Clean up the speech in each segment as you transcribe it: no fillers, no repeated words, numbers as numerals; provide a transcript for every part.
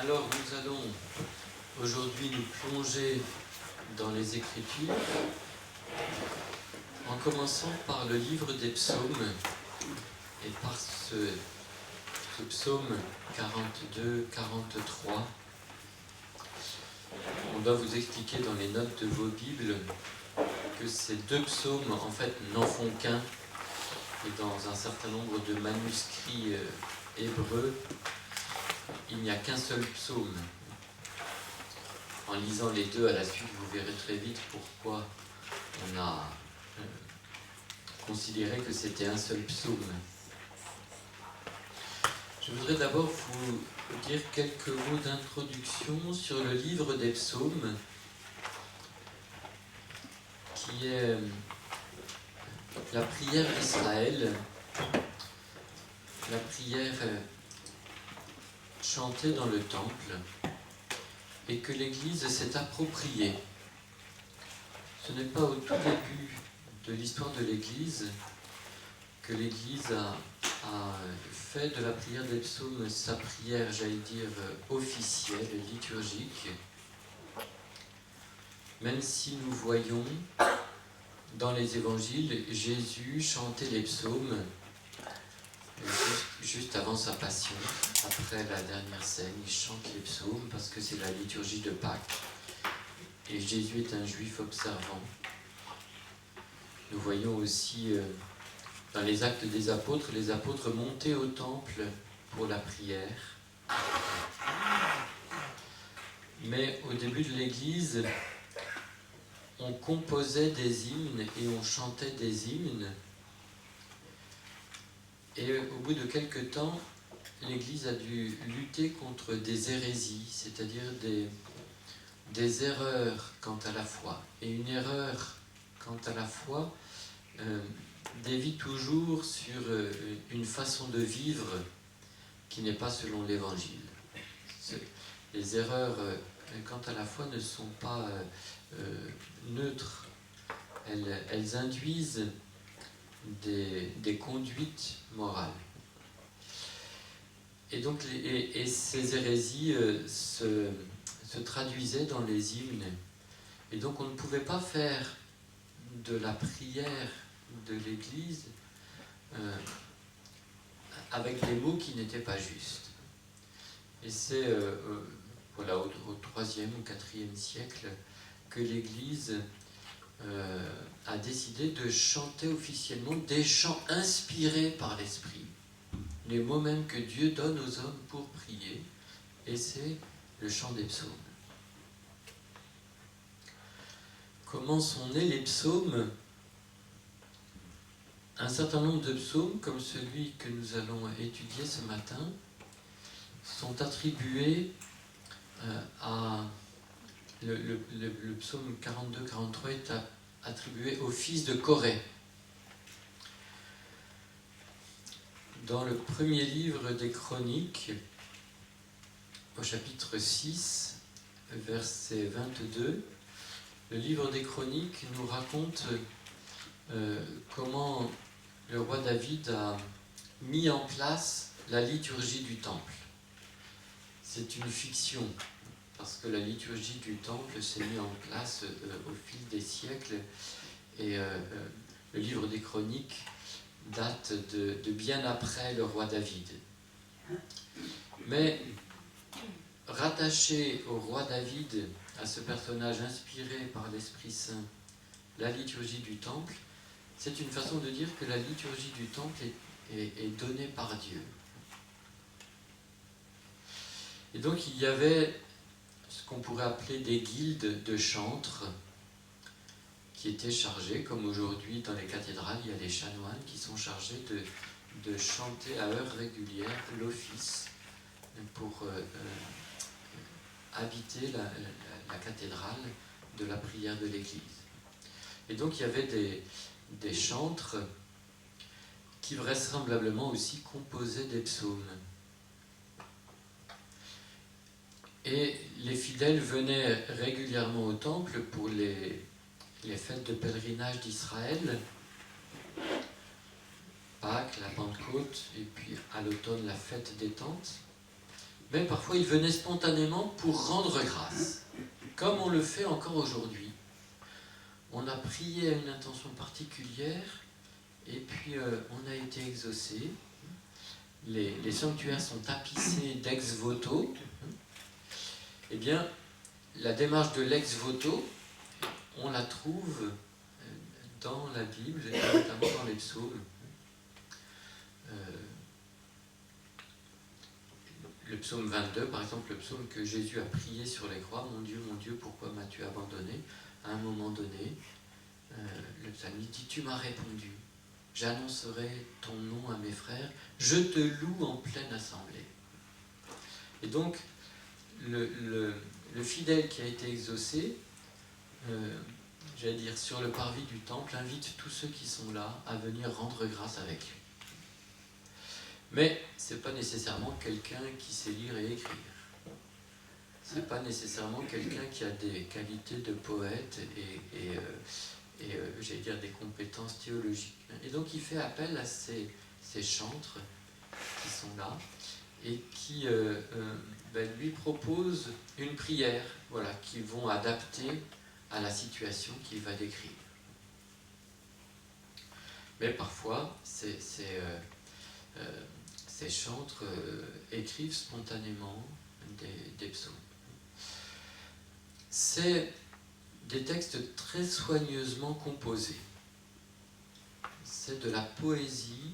Alors nous allons aujourd'hui nous plonger dans les Écritures en commençant par le livre des psaumes et par ce psaume 42, 43. On doit vous expliquer dans les notes de vos Bibles que ces deux psaumes en fait n'en font qu'un, et dans un certain nombre de manuscrits hébreux, il n'y a qu'un seul psaume. En lisant les deux à la suite, vous verrez très vite pourquoi on a considéré que c'était un seul psaume. Je voudrais d'abord vous dire quelques mots d'introduction sur le livre des psaumes, qui est la prière d'Israël, la prière chantée dans le temple, et que l'Église s'est appropriée. Ce n'est pas au tout début de l'histoire de l'Église que l'Église a fait de la prière des psaumes sa prière, j'allais dire, officielle, liturgique, même si nous voyons dans les évangiles Jésus chanter les psaumes juste avant sa passion. Après la dernière scène, il chante les psaumes parce que c'est la liturgie de Pâques. Et Jésus est un juif observant. Nous voyons aussi dans les actes des apôtres, les apôtres montaient au temple pour la prière. Mais au début de l'Église, on composait des hymnes et on chantait des hymnes. Et au bout de quelque temps, l'Église a dû lutter contre des hérésies, c'est-à-dire des erreurs quant à la foi. Et une erreur quant à la foi dévie toujours sur une façon de vivre qui n'est pas selon l'Évangile. Les erreurs quant à la foi ne sont pas neutres. Elles induisent des conduites morales. Et donc ces hérésies se traduisaient dans les hymnes. Et donc on ne pouvait pas faire de la prière de l'Église avec des mots qui n'étaient pas justes. Et c'est voilà, au 3e ou 4e siècle que l'Église a décidé de chanter officiellement des chants inspirés par l'Esprit, les mots même que Dieu donne aux hommes pour prier, et c'est le chant des psaumes. Comment sont nés les psaumes ? Un certain nombre de psaumes, comme celui que nous allons étudier ce matin, sont attribués à... Le psaume 42-43 est attribué au fils de Corée. Dans le premier livre des Chroniques, au chapitre 6, verset 22, le livre des Chroniques nous raconte comment le roi David a mis en place la liturgie du temple. C'est une fiction, parce que la liturgie du temple s'est mise en place au fil des siècles, et le livre des Chroniques date de bien après le roi David. Mais rattaché au roi David, à ce personnage inspiré par l'Esprit Saint, la liturgie du temple, c'est une façon de dire que la liturgie du temple est donnée par Dieu. Et donc il y avait ce qu'on pourrait appeler des guildes de chantres qui étaient chargés, comme aujourd'hui dans les cathédrales, il y a les chanoines qui sont chargés de chanter à heure régulière l'office pour habiter la cathédrale de la prière de l'Église. Et donc il y avait des chantres qui vraisemblablement aussi composaient des psaumes. Et les fidèles venaient régulièrement au temple pour les fêtes de pèlerinage d'Israël, Pâques, la Pentecôte, et puis à l'automne la fête des tentes. mais parfois il venait spontanément pour rendre grâce, comme on le fait encore aujourd'hui. On a prié à une intention particulière, et puis on a été exaucé. Les sanctuaires sont tapissés d'ex-voto. Eh bien, la démarche de l'ex-voto, on la trouve dans la Bible, et notamment dans les psaumes. Le psaume 22, par exemple, le psaume que Jésus a prié sur les croix, « Mon Dieu, pourquoi m'as-tu abandonné ?» À un moment donné, le psalmiste dit « Tu m'as répondu, j'annoncerai ton nom à mes frères, je te loue en pleine assemblée. » Et donc, le fidèle qui a été exaucé, j'allais dire, sur le parvis du temple, invite tous ceux qui sont là à venir rendre grâce avec lui. Mais ce n'est pas nécessairement quelqu'un qui sait lire et écrire. Ce n'est pas nécessairement quelqu'un qui a des qualités de poète et j'allais dire, des compétences théologiques. Et donc il fait appel à ces chantres qui sont là et qui lui proposent une prière, voilà, qu'ils vont adapter à la situation qu'il va décrire. Mais parfois, ces chantres écrivent spontanément des psaumes. C'est des textes très soigneusement composés. C'est de la poésie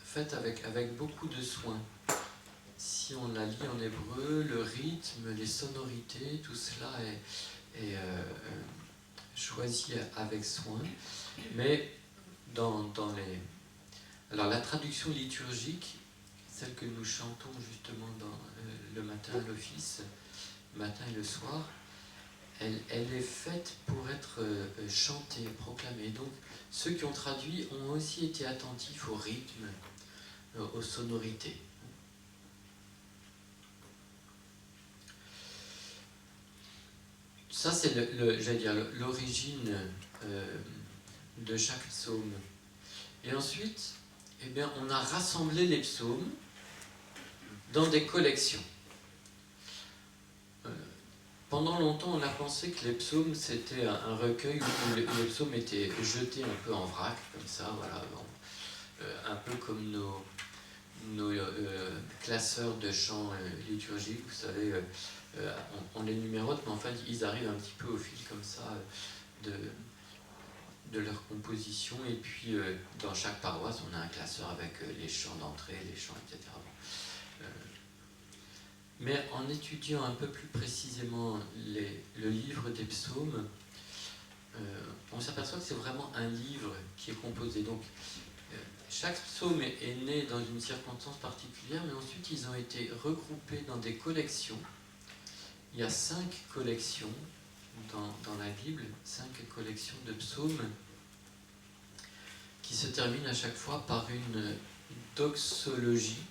faite avec beaucoup de soin. Si on la lit en hébreu, le rythme, les sonorités, tout cela est choisi avec soin. Mais dans les... Alors la traduction liturgique, celle que nous chantons justement dans le matin à l'office, le matin et le soir, elle est faite pour être chantée, proclamée. Donc ceux qui ont traduit ont aussi été attentifs au rythme, aux sonorités. Ça, c'est j'allais dire, l'origine de chaque psaume. Et ensuite, eh bien, on a rassemblé les psaumes dans des collections. Pendant longtemps, on a pensé que les psaumes, c'était un recueil où les psaumes étaient jetés un peu en vrac, comme ça, voilà, un peu comme nos classeurs de chants liturgiques, vous savez, on les numérote, mais en fait, ils arrivent un petit peu au fil comme ça de leur composition, et puis dans chaque paroisse, on a un classeur avec les chants d'entrée, les chants, etc. Mais en étudiant un peu plus précisément le livre des psaumes, on s'aperçoit que c'est vraiment un livre qui est composé. Donc, chaque psaume est né dans une circonstance particulière, mais ensuite ils ont été regroupés dans des collections. Il y a 5 collections dans la Bible, 5 collections de psaumes qui se terminent à chaque fois par une doxologie,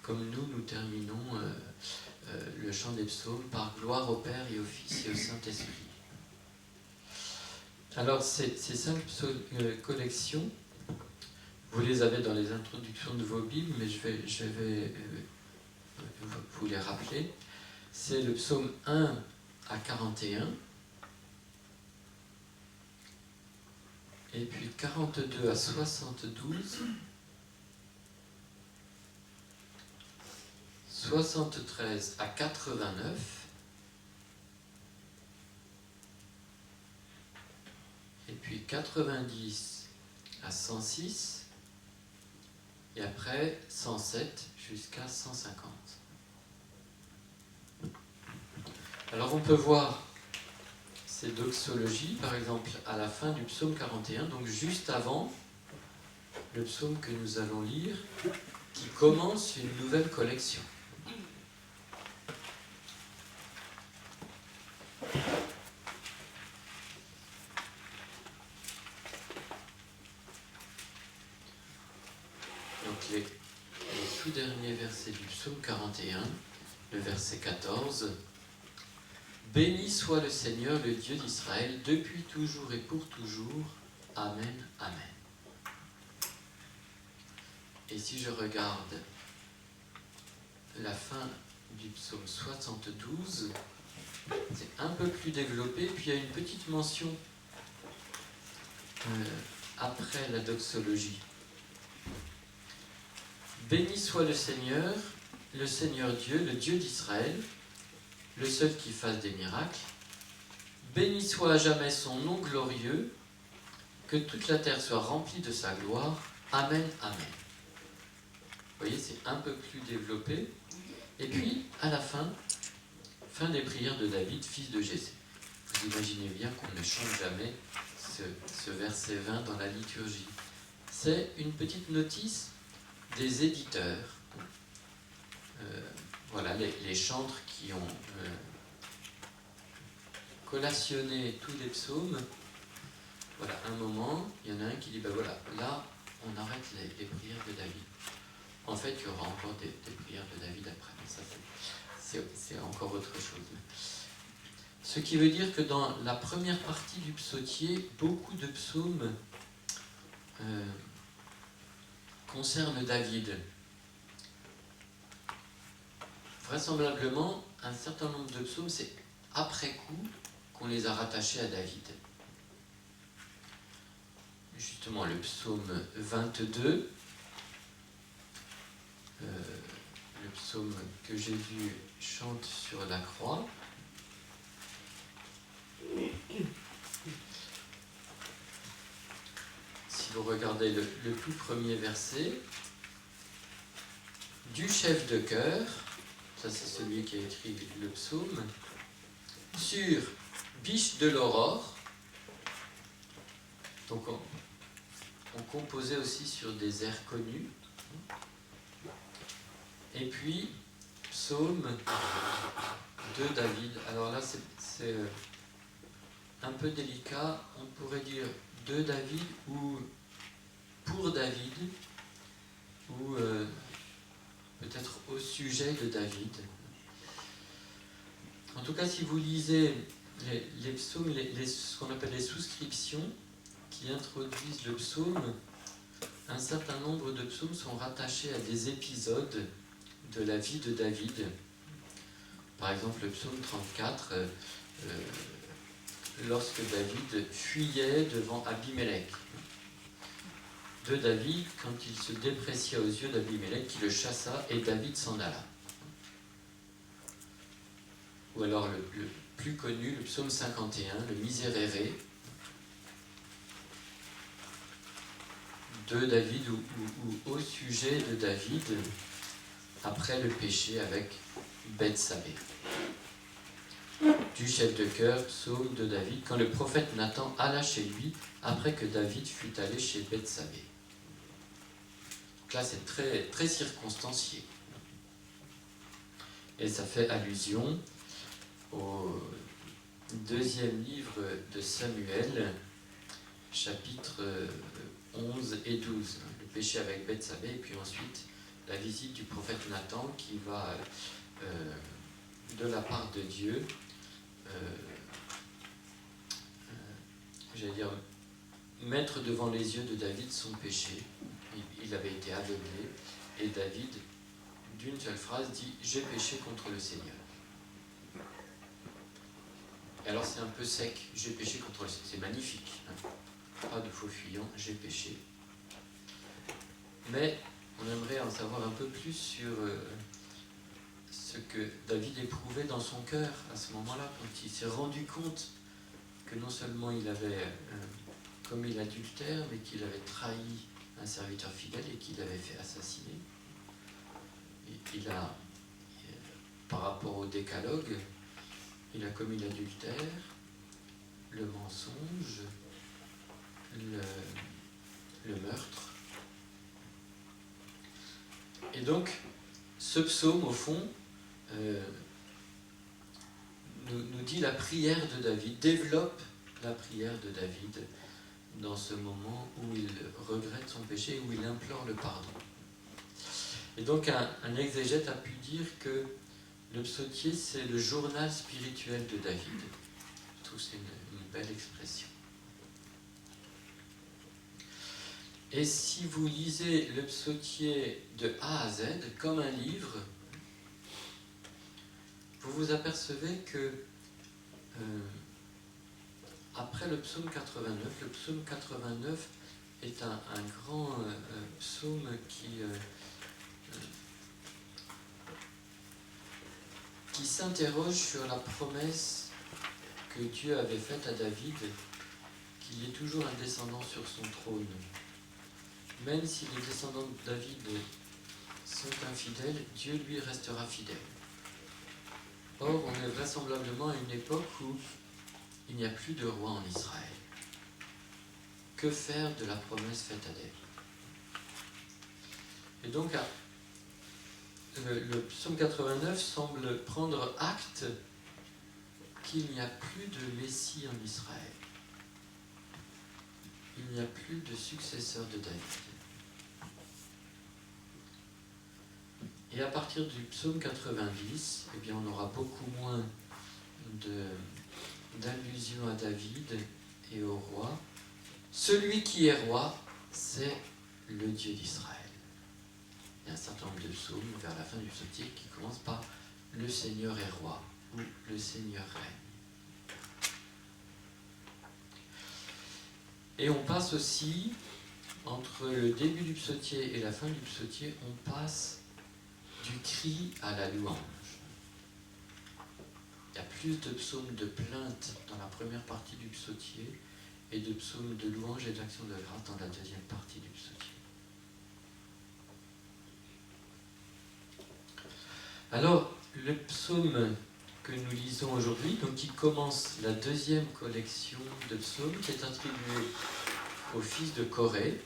comme nous terminons le chant des psaumes par gloire au Père et au Fils et au Saint-Esprit. Alors ces 5 collections, vous les avez dans les introductions de vos Bibles, mais je vais vous les rappeler. C'est le psaume 1 à 41, et puis 42 à 72, 73 à 89, et puis 90 à 106, et après 107 jusqu'à 150. Alors on peut voir ces doxologies, par exemple, à la fin du psaume 41, donc juste avant le psaume que nous allons lire, qui commence une nouvelle collection. Donc les tout derniers versets du psaume 41, le verset 14. Béni soit le Seigneur, le Dieu d'Israël, depuis toujours et pour toujours. Amen, amen. Et si je regarde la fin du psaume 72. C'est un peu plus développé, puis il y a une petite mention après la doxologie. Béni soit le Seigneur Dieu, le Dieu d'Israël, le seul qui fasse des miracles. Béni soit à jamais son nom glorieux, que toute la terre soit remplie de sa gloire. Amen, amen. Vous voyez, c'est un peu plus développé. Et puis, à la fin des prières de David, fils de Jessé. Vous imaginez bien qu'on ne chante jamais ce verset 20 dans la liturgie. C'est une petite notice des éditeurs. Voilà, les chantres qui ont collationné tous les psaumes. Voilà, un moment, il y en a un qui dit, ben voilà, là, on arrête les prières de David. En fait, il y aura encore des prières de David après, mais ça, c'est encore autre chose. Ce qui veut dire que dans la première partie du psautier, beaucoup de psaumes concernent David. Vraisemblablement, un certain nombre de psaumes, c'est après coup qu'on les a rattachés à David. Justement, le psaume 22, le psaume que Jésus chante sur la croix. Si vous regardez le tout premier verset, du chef de chœur, ça c'est celui qui a écrit le psaume, sur Biche de l'aurore. Donc on composait aussi sur des airs connus. Et puis, psaume de David. Alors là, c'est un peu délicat. On pourrait dire de David ou pour David, ou peut-être au sujet de David. En tout cas, si vous lisez les psaumes, ce qu'on appelle les souscriptions, qui introduisent le psaume, un certain nombre de psaumes sont rattachés à des épisodes de la vie de David. Par exemple, le psaume 34, lorsque David fuyait devant Abimélec. De David, quand il se déprécia aux yeux d'Abimélec, qui le chassa et David s'en alla. Ou alors le plus connu, le psaume 51, le Miserere, de David ou au sujet de David après le péché avec Bethsabée. Du chef de chœur, psaume de David, quand le prophète Nathan alla chez lui après que David fut allé chez Bethsabée. Donc là, c'est très, très circonstancié. Et ça fait allusion au deuxième livre de Samuel, chapitre 11 et 12, le péché avec Bethsabée, et puis ensuite la visite du prophète Nathan qui va, de la part de Dieu, j'allais dire, mettre devant les yeux de David son péché. Il avait été aveuglé, et David, d'une seule phrase, dit « J'ai péché contre le Seigneur ». Et alors c'est un peu sec, « J'ai péché contre le Seigneur », c'est magnifique, hein. Pas de faux fuyant, j'ai péché. Mais on aimerait en savoir un peu plus sur ce que David éprouvait dans son cœur à ce moment-là, quand il s'est rendu compte que non seulement il avait commis l'adultère, mais qu'il avait trahi un serviteur fidèle et qu'il avait fait assassiner. Et il a, par rapport au décalogue, il a commis l'adultère, le mensonge, le meurtre. Et donc, ce psaume, au fond, nous dit la prière de David, développe la prière de David dans ce moment où il regrette son péché, où il implore le pardon. Et donc, un exégète a pu dire que le psautier, c'est le journal spirituel de David. Je trouve que c'est une belle expression. Et si vous lisez le psautier de A à Z, comme un livre, vous vous apercevez que après le psaume 89 est un grand psaume qui s'interroge sur la promesse que Dieu avait faite à David, qu'il ait toujours un descendant sur son trône. Même si les descendants de David sont infidèles, Dieu lui restera fidèle. Or, on est vraisemblablement à une époque où il n'y a plus de roi en Israël. Que faire de la promesse faite à David? Et donc, le psaume 89 semble prendre acte qu'il n'y a plus de Messie en Israël. Il n'y a plus de successeur de David. Et à partir du psaume 90, eh bien, on aura beaucoup moins d'allusions à David et au roi. Celui qui est roi, c'est le Dieu d'Israël. Il y a un certain nombre de psaumes vers la fin du psautier qui commencent par « Le Seigneur est roi » ou « Le Seigneur règne ». Et on passe aussi, entre le début du psautier et la fin du psautier, on passe du cri à la louange. Il y a plus de psaumes de plainte dans la première partie du psautier et de psaumes de louange et d'action de grâce dans la deuxième partie du psautier. Alors, le psaume que nous lisons aujourd'hui, donc qui commence la deuxième collection de psaumes, qui est attribuée au fils de Corée.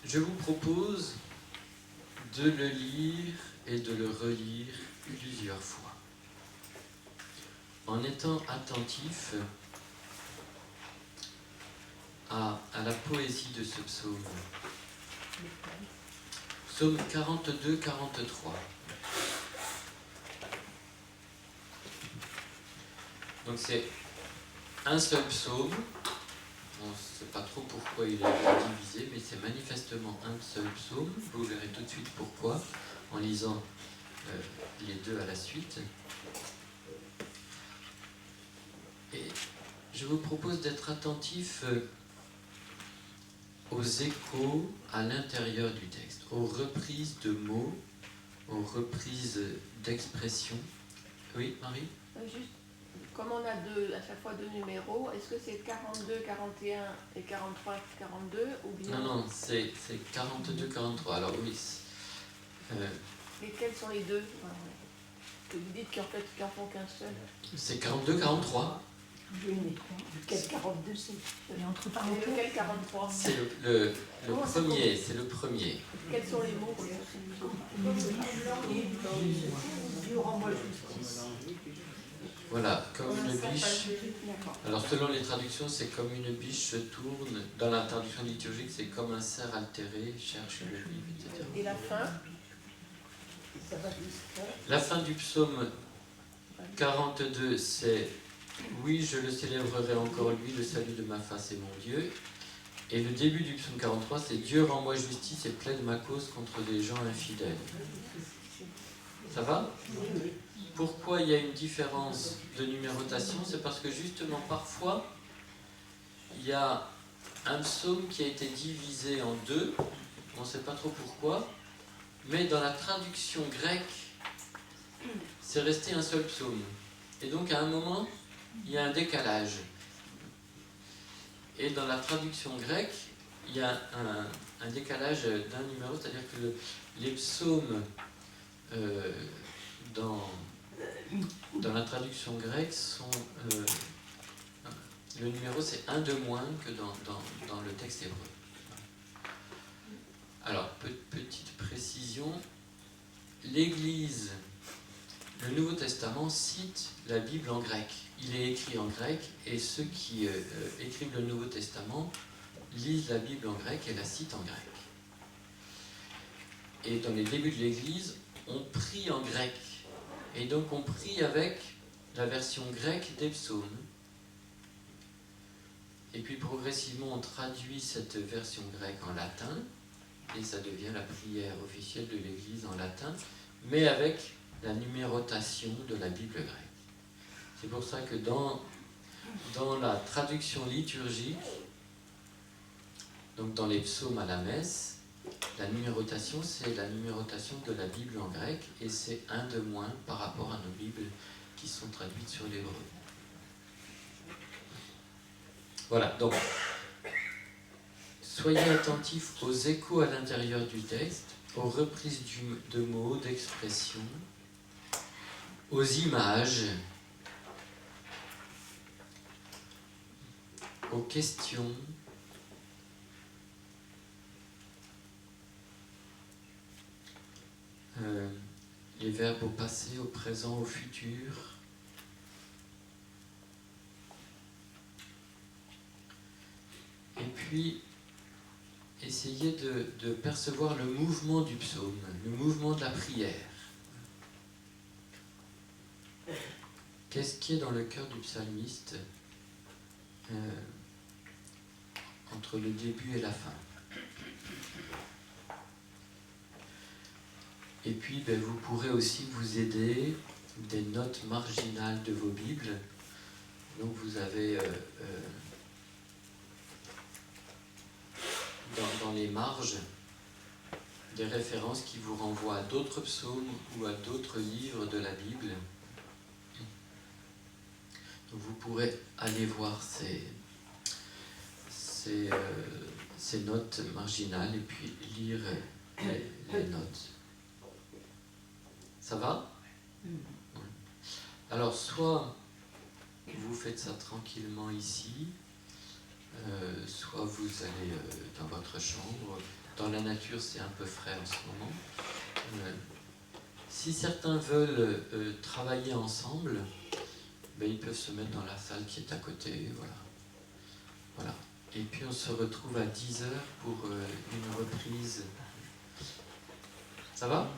Je vous propose de le lire et de le relire plusieurs fois, en étant attentif à la poésie de ce psaume. Psaume 42-43. Donc c'est un seul psaume. On ne sait pas trop pourquoi il a été divisé, mais c'est manifestement un seul psaume. Vous verrez tout de suite pourquoi, en lisant les deux à la suite. Et je vous propose d'être attentif aux échos à l'intérieur du texte, aux reprises de mots, aux reprises d'expressions. Oui, Marie? Juste, comme on a à chaque fois deux numéros, est-ce que c'est 42, 41 et 43, 42 ou bien... Non, c'est 42, 43. Alors oui. Et quels sont les deux? Que vous dites qu'en fait, qu'ils n'en font qu'un seul. C'est 42, 43. Quel 42 c'est? Et entre Et parenthèses. lequel 43? C'est le premier, c'est le premier. Quels sont les mots? Dieu rend-moi justice. Voilà, comme une biche. Alors selon les traductions, c'est comme une biche se tourne. Dans la traduction liturgique, c'est comme un cerf altéré cherche le vivre, etc. Et la fin? La fin du psaume 42, c'est « Oui, je le célébrerai encore, lui, le salut de ma face et mon Dieu ». Et le début du psaume 43, c'est « Dieu rend-moi justice et plaide ma cause contre des gens infidèles ». Ça va? Pourquoi il y a une différence de numérotation? C'est parce que justement, parfois, il y a un psaume qui a été divisé en deux, on ne sait pas trop pourquoi, mais dans la traduction grecque, c'est resté un seul psaume. Et donc, à un moment, il y a un décalage. Et dans la traduction grecque, il y a un décalage d'un numéro, c'est-à-dire que les psaumes dans la traduction grecque sont... le numéro, c'est un de moins que dans le texte hébreu. Alors, petite précision, l'Église, le Nouveau Testament cite la Bible en grec. Il est écrit en grec et ceux qui écrivent le Nouveau Testament lisent la Bible en grec et la citent en grec. Et dans les débuts de l'Église, on prie en grec. Et donc on prie avec la version grecque des psaumes. Et puis progressivement, on traduit cette version grecque en latin. et ça devient la prière officielle de l'Église en latin, mais avec la numérotation de la Bible grecque. C'est pour ça que dans la traduction liturgique, donc dans les psaumes à la messe, la numérotation, c'est la numérotation de la Bible en grec, et c'est un de moins par rapport à nos Bibles qui sont traduites sur l'hébreu. Voilà, donc, soyez attentifs aux échos à l'intérieur du texte, aux reprises de mots, d'expressions, aux images, aux questions, les verbes au passé, au présent, au futur. Et puis, essayez de percevoir le mouvement du psaume, le mouvement de la prière. Qu'est-ce qui est dans le cœur du psalmiste entre le début et la fin? Et puis, vous pourrez aussi vous aider des notes marginales de vos Bibles. Donc, vous avez dans les marges des références qui vous renvoient à d'autres psaumes ou à d'autres livres de la Bible. Donc, vous pourrez aller voir ces notes marginales et puis lire les notes. Ça va? Alors, soit vous faites ça tranquillement ici, soit vous allez dans votre chambre. Dans la nature, c'est un peu frais en ce moment. Si certains veulent travailler ensemble, ils peuvent se mettre dans la salle qui est à côté. Voilà. Et puis on se retrouve à 10h pour une reprise. Ça va ?